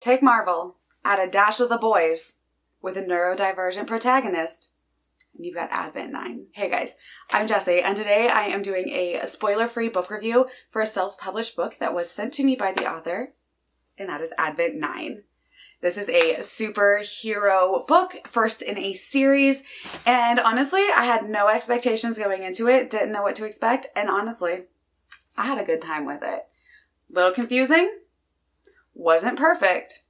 Take Marvel, add a dash of the boys with a neurodivergent protagonist, and you've got Advent 9. Hey guys, I'm Jessie, and today I am doing a spoiler-free book review for a self-published book that was sent to me by the author, and that is Advent 9. This is a superhero book, first in a series, and honestly, I had no expectations going into it, didn't know what to expect, and honestly, I had a good time with it. Little confusing, wasn't perfect,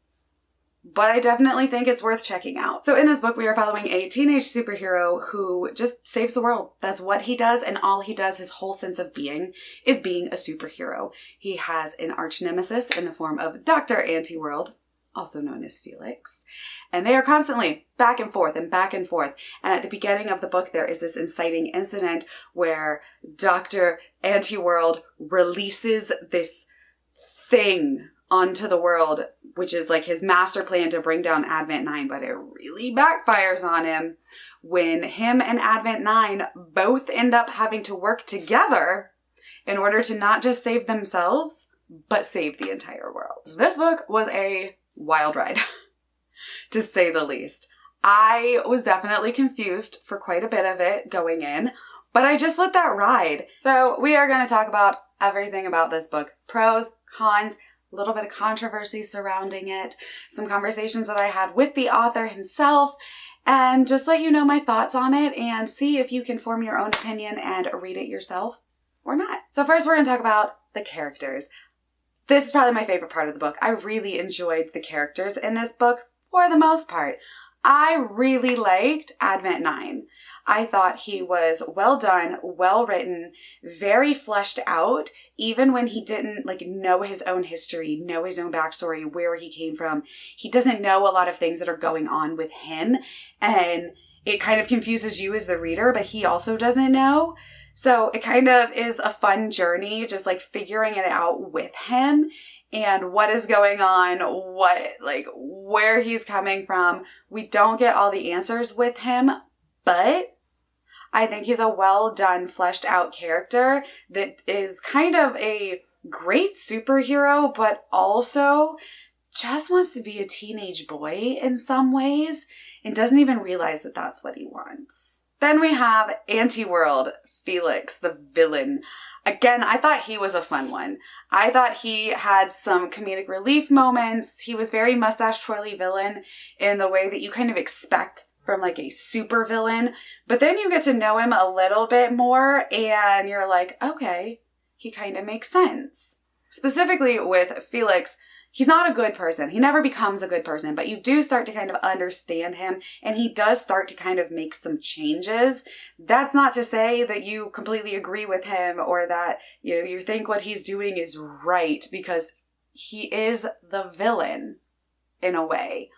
but I definitely think it's worth checking out. So in this book, we are following a teenage superhero who just saves the world. That's what he does, and all he does, his whole sense of being, is being a superhero. He has an arch nemesis in the form of Dr. Antiworld, also known as Felix, and they are constantly back and forth and back and forth. And at the beginning of the book, there is this inciting incident where Dr. Antiworld releases this thing onto the world, which is like his master plan to bring down Advent 9, but it really backfires on him when him and Advent 9 both end up having to work together in order to not just save themselves, but save the entire world. This book was a wild ride, to say the least. I was definitely confused for quite a bit of it going in, but I just let that ride. So we are going to talk about everything about this book. Pros, cons, a little bit of controversy surrounding it, some conversations that I had with the author himself, and just let you know my thoughts on it and see if you can form your own opinion and read it yourself or not. So first we're going to talk about the characters. This is probably my favorite part of the book. I really enjoyed the characters in this book for the most part. I really liked Advent 9. I thought he was well done, well written, very fleshed out, even when he didn't know his own history, know his own backstory, where he came from. He doesn't know a lot of things that are going on with him, and it kind of confuses you as the reader, but he also doesn't know. So it kind of is a fun journey, just figuring it out with him and what is going on, where he's coming from. We don't get all the answers with him, but I think he's a well done, fleshed out character that is kind of a great superhero, but also just wants to be a teenage boy in some ways and doesn't even realize that that's what he wants. Then we have Antiworld, Felix, the villain. Again, I thought he was a fun one. I thought he had some comedic relief moments. He was very mustache twirly villain in the way that you kind of expect from a super villain. But then you get to know him a little bit more and you're like, okay, he kind of makes sense. Specifically with Felix, he's not a good person. He never becomes a good person, but you do start to kind of understand him, and he does start to kind of make some changes. That's not to say that you completely agree with him or that you think what he's doing is right, because he is the villain in a way.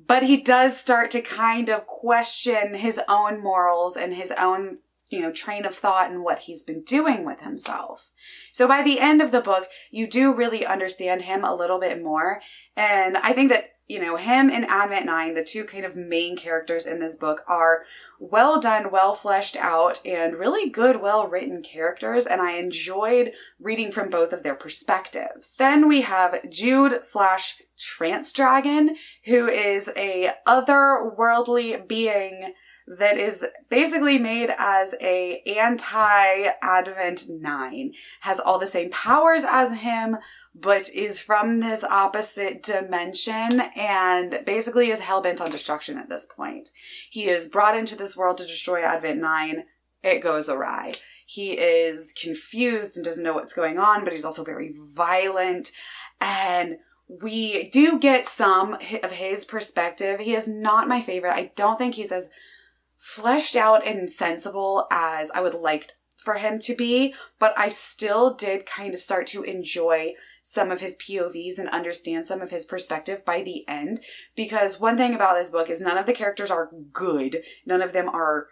But he does start to kind of question his own morals and his own train of thought and what he's been doing with himself. So by the end of the book, you do really understand him a little bit more. And I think that, him and Advent 9, the two kind of main characters in this book, are well done, well fleshed out, and really good, well-written characters. And I enjoyed reading from both of their perspectives. Then we have Jude/Trance Dragon, who is a otherworldly being that is basically made as a anti-Advent 9, has all the same powers as him, but is from this opposite dimension and basically is hell-bent on destruction at this point. He is brought into this world to destroy Advent 9. It goes awry. He is confused and doesn't know what's going on, but he's also very violent, and we do get some of his perspective. He is not my favorite. I don't think he's as fleshed out and sensible as I would like for him to be, but I still did kind of start to enjoy some of his POVs and understand some of his perspective by the end, because one thing about this book is none of the characters are good. None of them are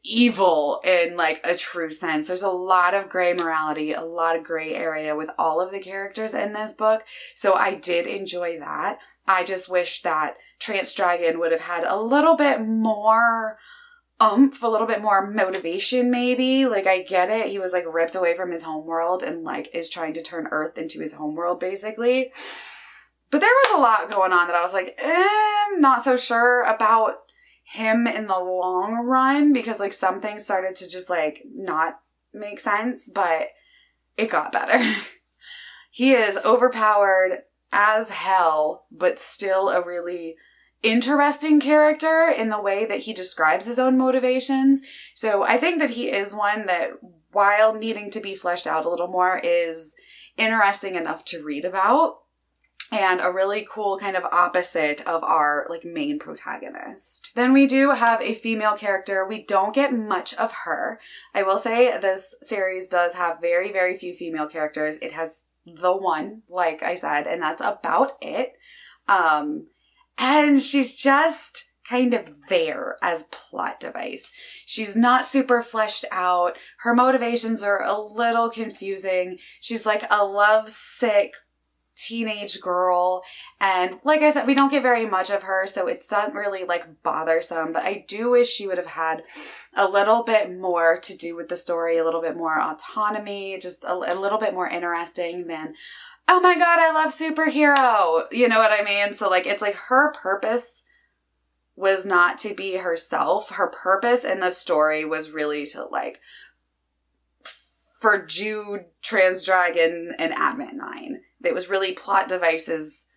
evil in a true sense. There's a lot of gray morality, a lot of gray area with all of the characters in this book. So I did enjoy that. I just wish that Trance Dragon would have had a little bit more oomph, a little bit more motivation maybe. I get it. He was ripped away from his homeworld and is trying to turn Earth into his homeworld basically. But there was a lot going on that I was like, not so sure about him in the long run, because like some things started to just like not make sense, but it got better. He is overpowered as hell, but still a really interesting character in the way that he describes his own motivations. So I think that he is one that, while needing to be fleshed out a little more, is interesting enough to read about, and a really cool kind of opposite of our like main protagonist. Then we do have a female character. We don't get much of her. I will say this series does have very, very few female characters. It has the one, like I said, and that's about it. And she's just kind of there as plot device. She's not super fleshed out. Her motivations are a little confusing. She's like a lovesick teenage girl, and like I said, we don't get very much of her, so it's not really like bothersome, but I do wish she would have had a little bit more to do with the story, a little bit more autonomy, just a little bit more interesting than, oh my god, I love superhero, you know what I mean? So like, it's like her purpose was not to be herself. Her purpose in the story was really to like, for Jude, Trans Dragon, and Advent 9. It was really plot devices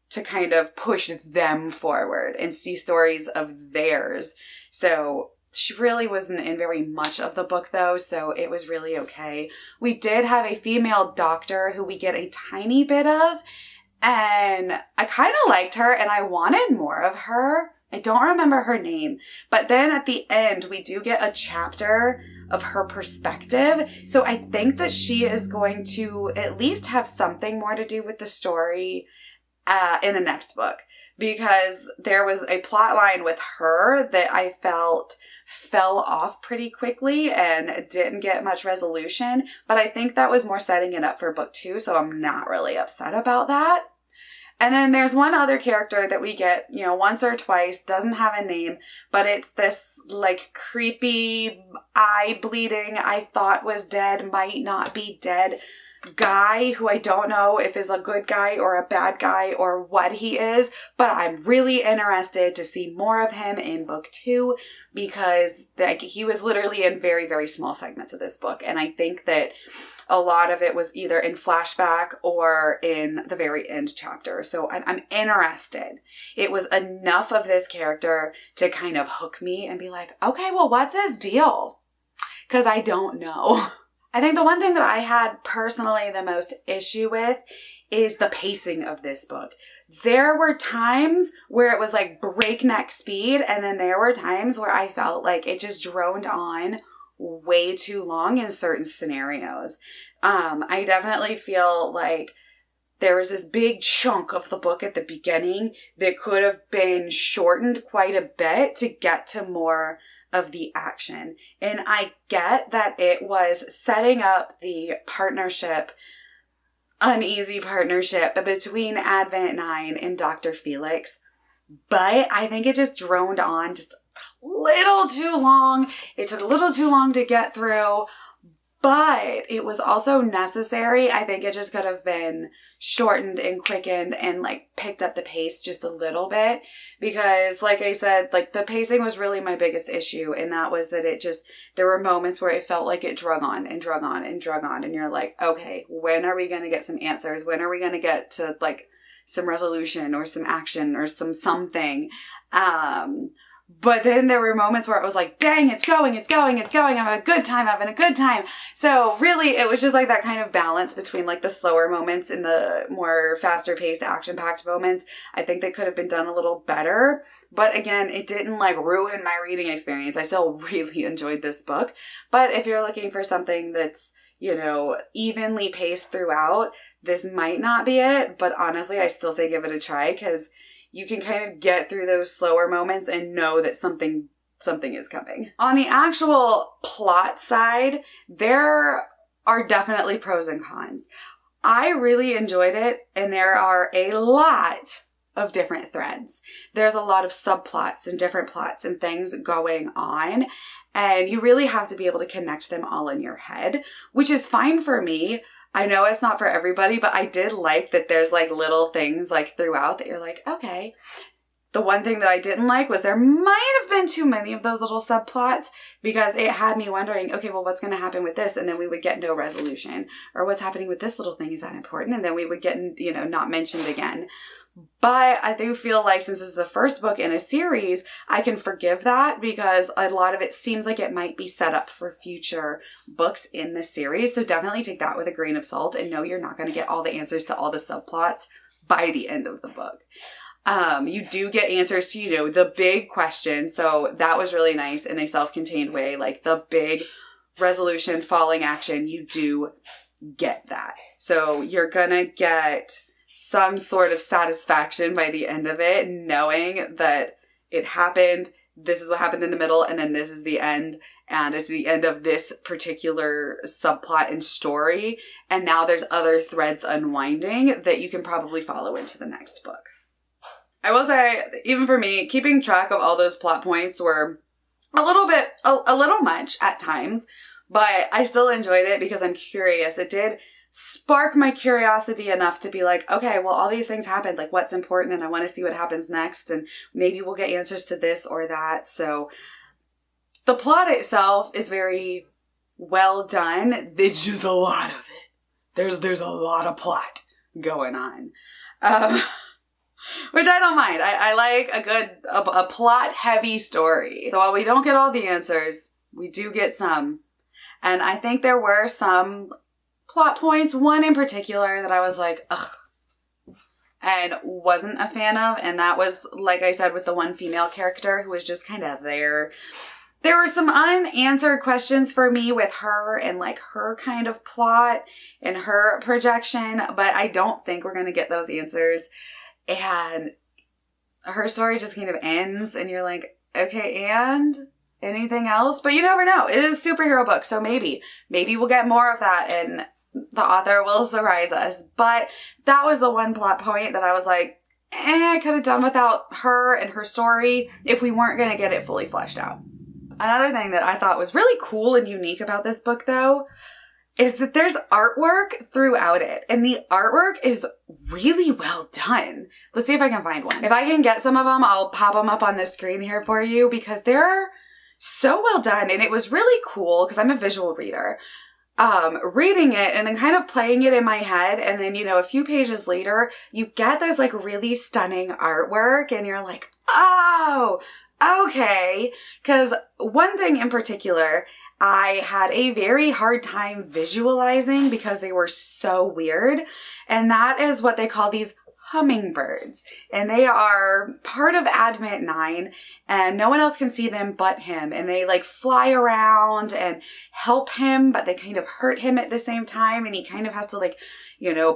to kind of push them forward and see stories of theirs. So she really wasn't in very much of the book though, so it was really okay. We did have a female doctor who we get a tiny bit of, and I kind of liked her and I wanted more of her. I don't remember her name, but then at the end we do get a chapter of her perspective. So I think that she is going to at least have something more to do with the story in the next book, because there was a plot line with her that I felt fell off pretty quickly and didn't get much resolution, but I think that was more setting it up for book 2, so I'm not really upset about that. And then there's one other character that we get, you know, once or twice, doesn't have a name, but it's this like creepy, eye bleeding, I thought was dead, might not be dead guy who I don't know if is a good guy or a bad guy or what he is, but I'm really interested to see more of him in book 2, because like he was literally in very, very small segments of this book. And I think that a lot of it was either in flashback or in the very end chapter. So I'm interested. It was enough of this character to kind of hook me and be like, okay, well, what's his deal? Because I don't know. I think the one thing that I had personally the most issue with is the pacing of this book. There were times where it was like breakneck speed, and then there were times where I felt like it just droned on way too long in certain scenarios. I definitely feel like there was this big chunk of the book at the beginning that could have been shortened quite a bit to get to more of the action. And I get that it was setting up the partnership, uneasy partnership between Advent 9 and Dr. Felix, but I think it just droned on just a little too long. It took a little too long to get through, but it was also necessary. I think it just could have been shortened and quickened and like picked up the pace just a little bit, because like I said, like the pacing was really my biggest issue, and that was that it just, there were moments where it felt like it drug on and drug on and drug on, and you're like, okay, when are we going to get some answers? When are we going to get to like some resolution or some action or something? But then there were moments where it was like, dang, it's going. I'm having a good time. So really, it was just like that kind of balance between like the slower moments and the more faster paced, action packed moments. I think they could have been done a little better. But again, it didn't like ruin my reading experience. I still really enjoyed this book. But if you're looking for something that's, you know, evenly paced throughout, this might not be it. But honestly, I still say give it a try, because you can kind of get through those slower moments and know that something is coming. On the actual plot side, there are definitely pros and cons. I really enjoyed it, and there are a lot of different threads. There's a lot of subplots and different plots and things going on, and you really have to be able to connect them all in your head, which is fine for me. I know it's not for everybody, but I did like that there's like little things like throughout that you're like, okay. The one thing that I didn't like was there might have been too many of those little subplots because it had me wondering, okay, well, what's going to happen with this? And then we would get no resolution. Or what's happening with this little thing? Is that important? And then we would get, not mentioned again. But I do feel like since this is the first book in a series, I can forgive that because a lot of it seems like it might be set up for future books in the series. So definitely take that with a grain of salt and know you're not going to get all the answers to all the subplots by the end of the book. You do get answers to, the big questions. So that was really nice in a self-contained way. Like the big resolution, falling action, you do get that. So you're gonna get some sort of satisfaction by the end of it, knowing that it happened, this is what happened in the middle, and then this is the end. And it's the end of this particular subplot and story. And now there's other threads unwinding that you can probably follow into the next book. I will say, even for me, keeping track of all those plot points were a little much at times, but I still enjoyed it because I'm curious. It did spark my curiosity enough to be like, okay, well, all these things happened, like what's important, and I want to see what happens next, and maybe we'll get answers to this or that. So the plot itself is very well done. It's just a lot of it. There's a lot of plot going on. Which I don't mind. I like a plot-heavy story. So while we don't get all the answers, we do get some. And I think there were some plot points, one in particular that I was like, ugh, and wasn't a fan of. And that was, like I said, with the one female character who was just kind of there. There were some unanswered questions for me with her and like her kind of plot and her projection, but I don't think we're going to get those answers. And her story just kind of ends and you're like, okay, and anything else? But you never know. It is a superhero book, so maybe we'll get more of that and the author will surprise us. But that was the one plot point that I was like, I could have done without her and her story if we weren't going to get it fully fleshed out. Another thing that I thought was really cool and unique about this book, though, is that there's artwork throughout it. And the artwork is really well done. Let's see if I can find one. If I can get some of them, I'll pop them up on the screen here for you because they're so well done. And it was really cool because I'm a visual reader. Reading it and then kind of playing it in my head. And then, a few pages later, you get this like really stunning artwork and you're like, oh, okay. Because one thing in particular, I had a very hard time visualizing because they were so weird. And that is what they call these hummingbirds. And they are part of Advent 9 and no one else can see them but him. And they like fly around and help him, but they kind of hurt him at the same time. And he kind of has to like,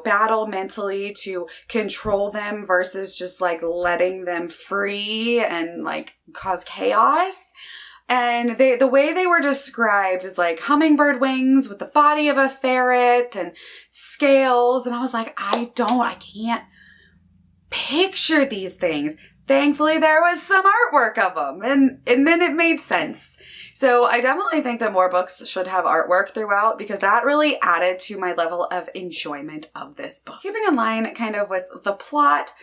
battle mentally to control them versus just like letting them free and like cause chaos. And the way they were described is like hummingbird wings with the body of a ferret and scales. And I was like, I can't picture these things. Thankfully, there was some artwork of them and then it made sense. So I definitely think that more books should have artwork throughout because that really added to my level of enjoyment of this book. Keeping in line kind of with the plot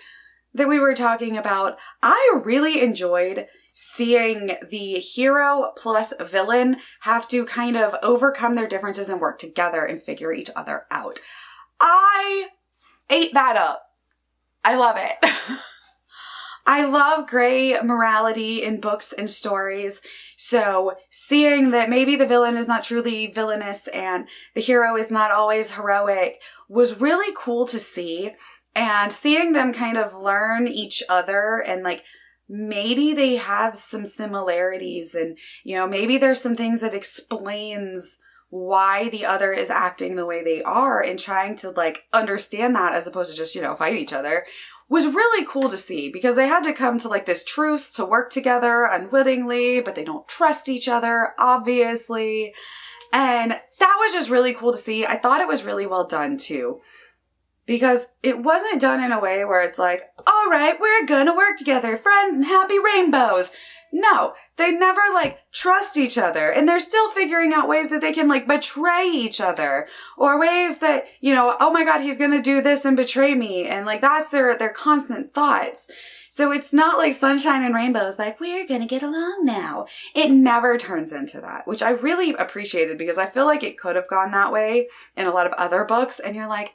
that we were talking about, I really enjoyed seeing the hero plus villain have to kind of overcome their differences and work together and figure each other out. I ate that up. I love it. I love gray morality in books and stories. So seeing that maybe the villain is not truly villainous and the hero is not always heroic was really cool to see. And seeing them kind of learn each other and like maybe they have some similarities and, maybe there's some things that explains why the other is acting the way they are and trying to like understand that as opposed to just, fight each other was really cool to see because they had to come to like this truce to work together unwittingly, but they don't trust each other, obviously. And that was just really cool to see. I thought it was really well done too. Because it wasn't done in a way where it's like, all right, we're gonna work together, friends and happy rainbows. No, they never like trust each other, and they're still figuring out ways that they can like betray each other, or ways that, oh my God, he's gonna do this and betray me, and like that's their constant thoughts. So it's not like sunshine and rainbows, like we're gonna get along now. It never turns into that, which I really appreciated, because I feel like it could have gone that way in a lot of other books, and you're like,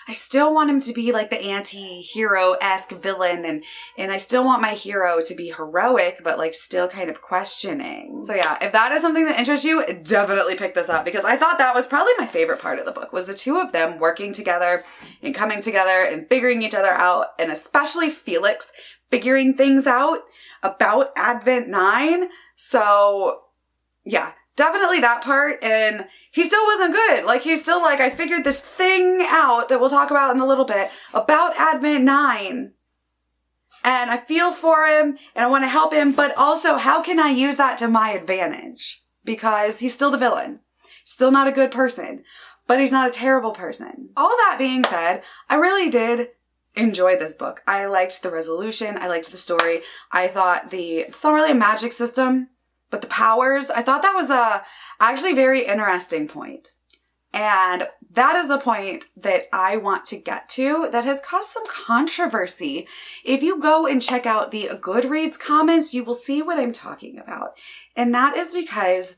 I still want him to be like the anti-hero-esque villain, and I still want my hero to be heroic, but like still kind of questioning. So yeah, if that is something that interests you, definitely pick this up, because I thought that was probably my favorite part of the book, was the two of them working together and coming together and figuring each other out, and especially Felix figuring things out about Advent 9. So yeah, definitely that part. And he still wasn't good. Like, he's still like, I figured this thing out that we'll talk about in a little bit about Advent 9. And I feel for him and I want to help him, but also how can I use that to my advantage? Because he's still the villain. Still not a good person, but he's not a terrible person. All that being said, I really did enjoy this book. I liked the resolution. I liked the story. I thought it's not really a magic system, but the powers, I thought that was a actually very interesting point. And that is the point that I want to get to that has caused some controversy. If you go and check out the Goodreads comments, you will see what I'm talking about. And that is because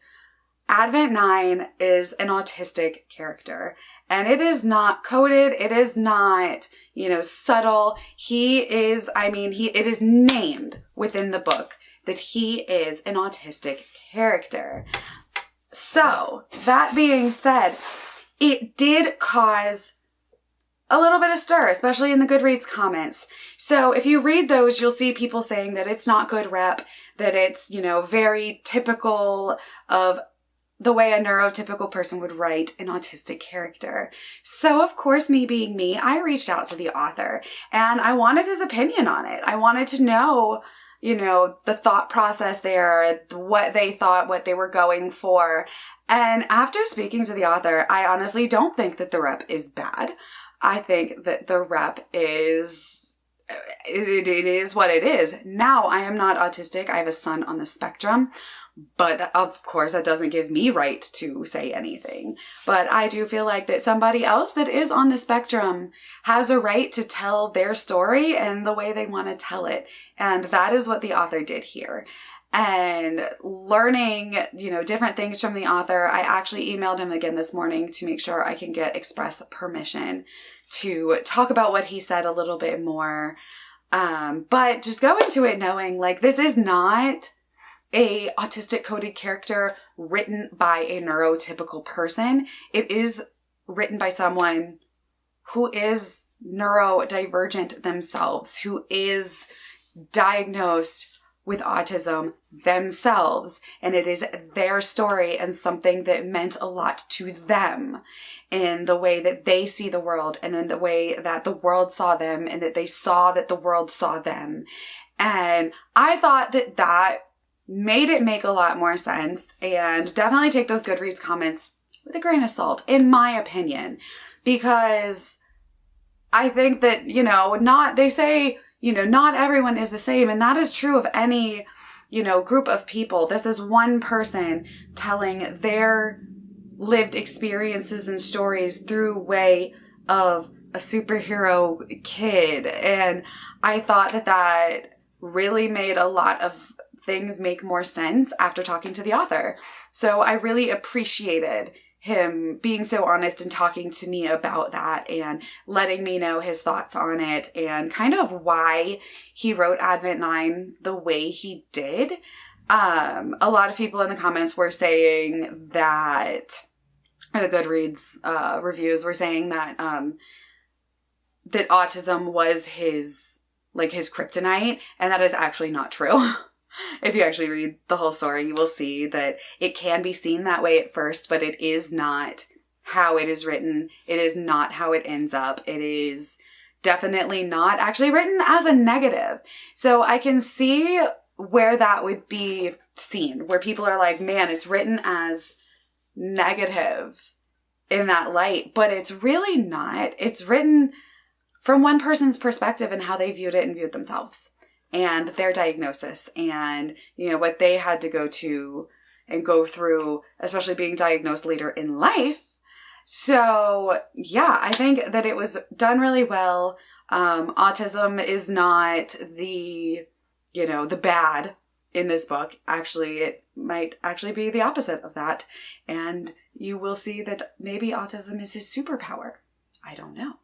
Advent 9 is an autistic character. And it is not coded. It is not, subtle. It is named within the book that he is an autistic character. So, that being said, it did cause a little bit of stir, especially in the Goodreads comments. So if you read those, you'll see people saying that it's not good rep, that it's, very typical of the way a neurotypical person would write an autistic character. So of course, me being me, I reached out to the author and I wanted his opinion on it. I wanted to know, the thought process there, what they thought, what they were going for. And after speaking to the author, I honestly don't think that the rep is bad. I think that the rep is, it is what it is. Now, I am not autistic. I have a son on the spectrum. But of course, that doesn't give me right to say anything. But I do feel like that somebody else that is on the spectrum has a right to tell their story and the way they want to tell it. And that is what the author did here. And learning, different things from the author, I actually emailed him again this morning to make sure I can get express permission to talk about what he said a little bit more. But just go into it knowing, like, this is not a autistic coded character written by a neurotypical person. It is written by someone who is neurodivergent themselves, who is diagnosed with autism themselves. And it is their story and something that meant a lot to them in the way that they see the world and in the way that the world saw them and that they saw that the world saw them. And I thought that made it make a lot more sense, and definitely take those Goodreads comments with a grain of salt, in my opinion, because I think that, they say, not everyone is the same, and that is true of any, group of people. This is one person telling their lived experiences and stories through way of a superhero kid, and I thought that really made a lot of things make more sense after talking to the author. So I really appreciated him being so honest and talking to me about that and letting me know his thoughts on it and kind of why he wrote Advent 9 the way he did. A lot of people in the comments were saying that, or the Goodreads reviews were saying that that autism was his kryptonite, and that is actually not true. If you actually read the whole story, you will see that it can be seen that way at first, but it is not how it is written. It is not how it ends up. It is definitely not actually written as a negative. So I can see where that would be seen, where people are like, man, it's written as negative in that light, but it's really not. It's written from one person's perspective and how they viewed it and viewed themselves. and their diagnosis and, you know, what they had to go to and go through, especially being diagnosed later in life. So yeah, I think that it was done really well. Autism is not the, you know, the bad in this book. Actually, it might actually be the opposite of that. And you will see that maybe autism is his superpower. I don't know.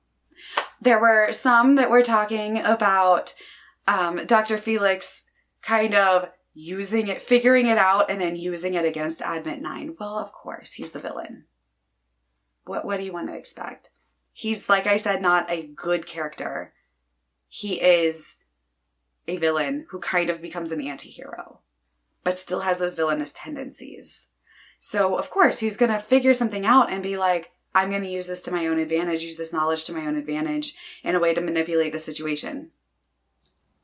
There were some that were talking about Dr. Felix kind of using it, figuring it out, and then using it against Advent 9. Well, of course, he's the villain. What do you want to expect? He's, like I said, not a good character. He is a villain who kind of becomes an anti-hero, but still has those villainous tendencies. So, of course, he's going to figure something out and be like, I'm going to use this to my own advantage, use this knowledge to my own advantage in a way to manipulate the situation.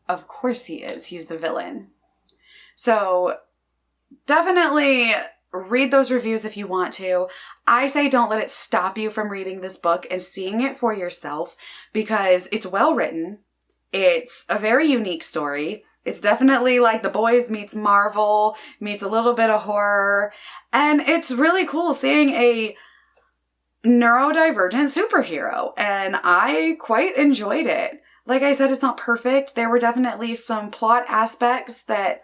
Of course he is. He's the villain. So definitely read those reviews if you want to. I say don't let it stop you from reading this book and seeing it for yourself, because it's well written. It's a very unique story. It's definitely like The Boys meets Marvel, meets a little bit of horror. And it's really cool seeing a neurodivergent superhero, and I quite enjoyed it. Like I said, it's not perfect. There were definitely some plot aspects that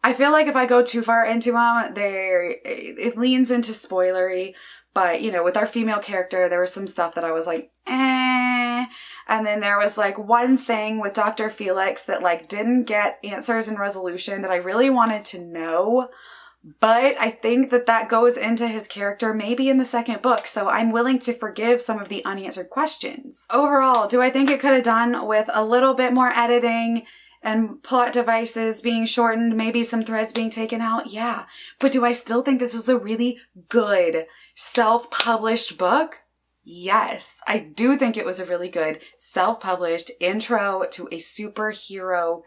I feel like if I go too far into them, it leans into spoilery. But, you know, with our female character, there was some stuff that I was like, eh. And then there was like one thing with Dr. Felix that like didn't get answers and resolution that I really wanted to know. But I think that that goes into his character maybe in the second book, so I'm willing to forgive some of the unanswered questions. Overall, do I think it could have done with a little bit more editing and plot devices being shortened, maybe some threads being taken out? Yeah. But do I still think this is a really good self-published book? Yes. I do think it was a really good self-published intro to a superhero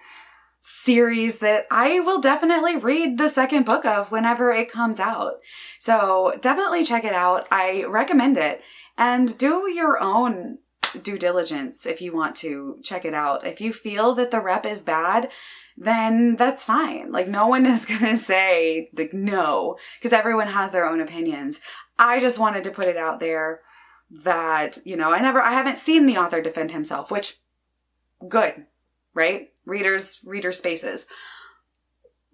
series that I will definitely read the second book of whenever it comes out. So definitely check it out. I recommend it. And do your own due diligence if you want to check it out. If you feel that the rep is bad, then that's fine. Like, no one is going to say like no, because everyone has their own opinions. I just wanted to put it out there that, you know, I haven't seen the author defend himself, which good, right? Reader spaces.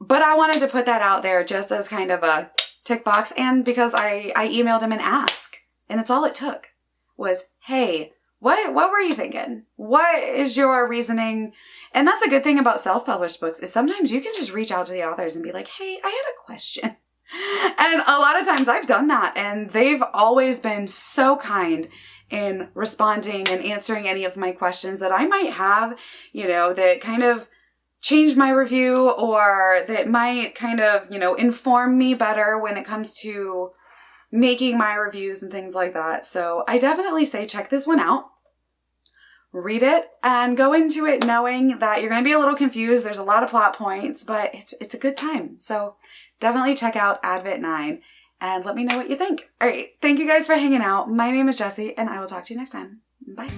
But I wanted to put that out there just as kind of a tick box, and because I emailed him and asked, and it's all it took was, hey, what were you thinking? What is your reasoning? And that's a good thing about self-published books, is sometimes you can just reach out to the authors and be like, hey, I had a question. And a lot of times I've done that, and they've always been so kind in responding and answering any of my questions that I might have, you know, that kind of change my review, or that might kind of, you know, inform me better when it comes to making my reviews and things like that. So I definitely say check this one out. Read it and go into it knowing that you're going to be a little confused. There's a lot of plot points, but it's a good time. So definitely check out Advent 9 and let me know what you think. All right. Thank you guys for hanging out. My name is Jessie, and I will talk to you next time. Bye.